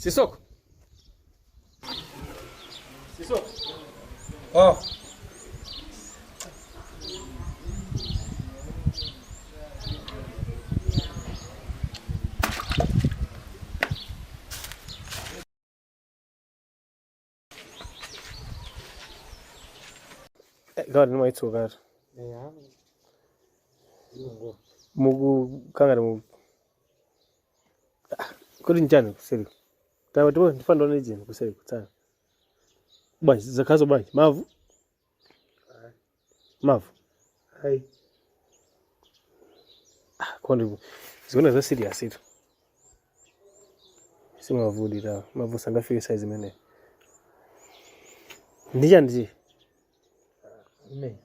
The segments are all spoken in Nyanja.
Sisoko. Oh. God no it's over. Yeah. Mugu kangara mugu. Kuri njani kuseri. Tawa tuwa ndifando nije kuseri kutana. Bai zakazo bai mavu. Mavu. Hai. Kwani zikona za serious itu. Sima mavudi da mavu sangafika size mene. Ndija ndiji. Me.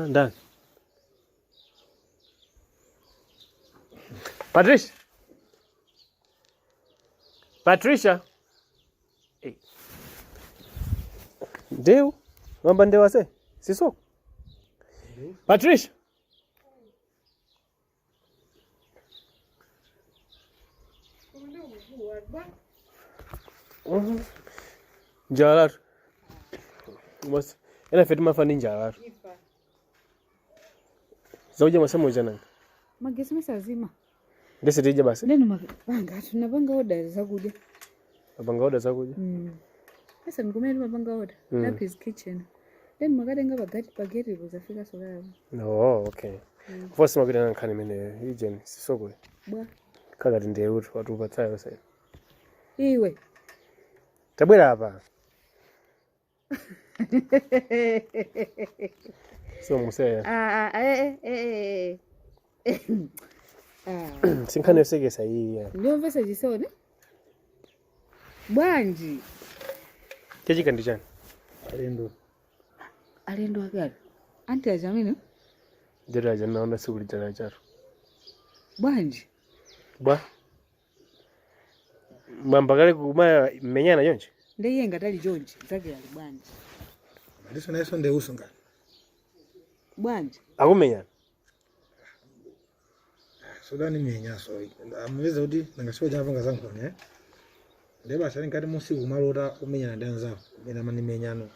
Ndani. Patricia. Hey. Deu. Ngamba ndewa se. Sisoko. Patricia. Jalar. Mas ina fetu mafani jalar. Zauja masomo jana. Magesi mesazima. Ndese tija basi. Neno mapanga tunapanga order za kuja. Mapanga order za kuja. Sasa nikomeni mapanga order. That is kitchen. Then magadenga bageti buzafika sokala. No, okay. Vosi magida nankani mene region Sisoko. Bwa. Kaga ndeye watu batsayo sasa. Iwe. Tabwera hapa. So musaya. Sinkane sege sahihi. Ndio vesa jisone. Bwanji. Keji ndichani. Alendo agari. Anti ajamini? Jera jana ona suguli jana charo. Bwanji. Bwa. Mbambagale kuma menyana yonje. Ndiye ngatali jonji zake ali bwanji. Ndiso nayo nde usunga. Bwanji. Akumenyana. Sudani menya so. Amweza udi nangasiwa jana panga zangu ne. Ndeba sani kati musi kumalota kumenyana ndanza. Bena mani menyano.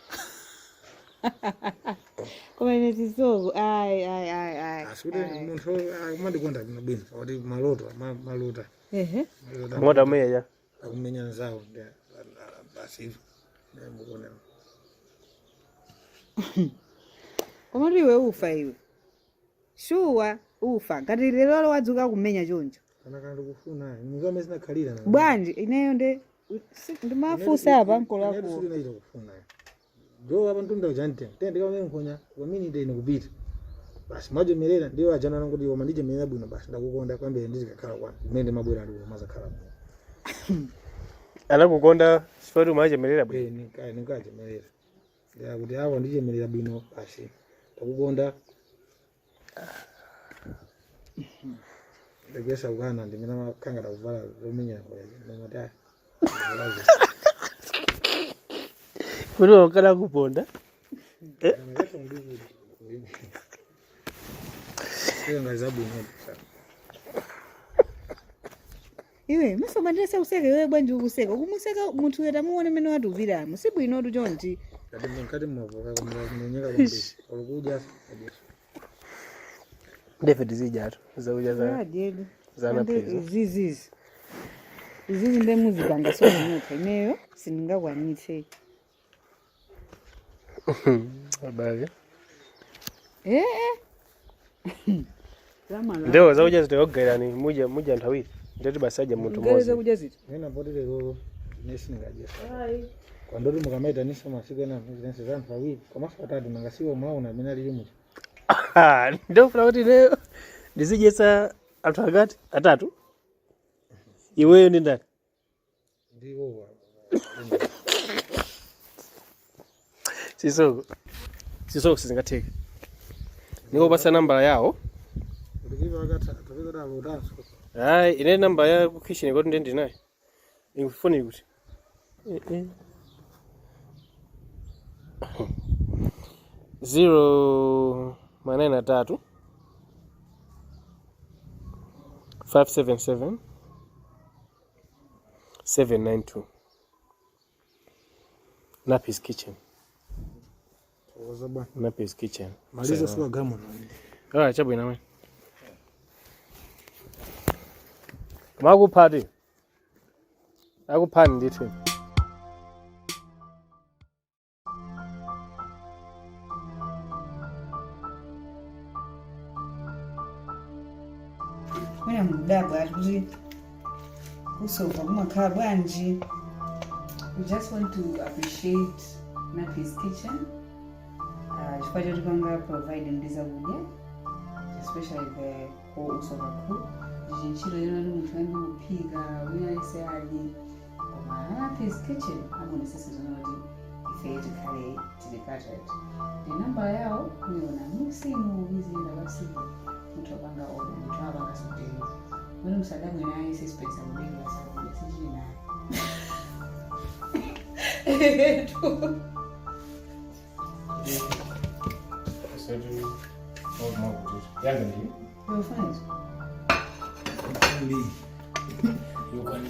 Koma ine Sisoko. Ai. Asude muntu akumandi konda bwino. Odi malota malota. Ngoda meya. Akumenyana zao nde basi. Ndemukona. Koma ndiwe ufa iwe. Shuwa ufa. Ngati lero wadzuka kumenya choncho. Kana kandi kufuna. Muzame sina khalira na. Bwanji ineyo ndimafusa apa nkolo ako. Sina ile kufuna. Ndio abantu ndo jante. Tende kama nkonya kwa mini ndio inokupita. Basi majo melera ndio ajana nangu ndio manije menya bwino basi ndakukonda kwambe ndizikakhala kwa. Mende mabwera ali maza khala. Anakukonda sifatu maje melera bwe. Nikaje melera. Ya kuti awo ndije melera bwino basi. Ndakukonda. Ndegesa ugana ndimena makangala kuvala lomenya kwa mata. Kuti wakala kuponda. Iwe musoma ndese useke wewe bwanji ukuseka. Kumuseka muntu weta muone meno watu vila. Musibwino tu chonchi. Kati mwavuka kumenyeka kumbe. Olukuja kabisa. David zijatu. Zauja za. Ya diedu. Zana pezo. Zizi nde muzika ngasoni nyota ineyo siningakwanitse. Abage. Zama la. Ndio zauja zitoyogerani muja ntawiri. Ndio basaje muntu Ngeze mmoja. kuja ziti. Nena bodile lolo nesi ngaje. Kwa ndoto mukamaita nisa masike na nesi zangu fawi. Kwa maso atatu nangasiwa mwaona mina lilimu. Ndio funa kuti leo ndizijesa anthu akati atatu. Iweyo ndi ndani? Ndiwo. Sisoko sizingatheka. Niko pasa namba yawo. Ndikiva akata tupeza dalo danso. Hayi ine namba ya kitchen kuti ndi nayo. Ingifuni kuti. Zero 9 577 792 Nappy's Kitchen. Oza bwana. Nappy's Kitchen. Maliza suka gamu. Chabu ina we. Magu party. Aku party ndithu. Mwina mudabwa atuzi kusova kumakhala bwanji. We just want to appreciate Nappy's Kitchen. Chifukwa choti panga provide ndizakudya, especially the whole usova crew. Ntchito yona ndi munthu ayambi kuphika wina alese ali. Koma Nappy's Kitchen amuonesesa zona kuti ife tikhale tili katat. Ndi namba yawo kuiona musimu izinda basiku munthu apanga oda munthu apanga sotero. Mwina musadabwe naye suspense akudekera sakudya sichili naye. You can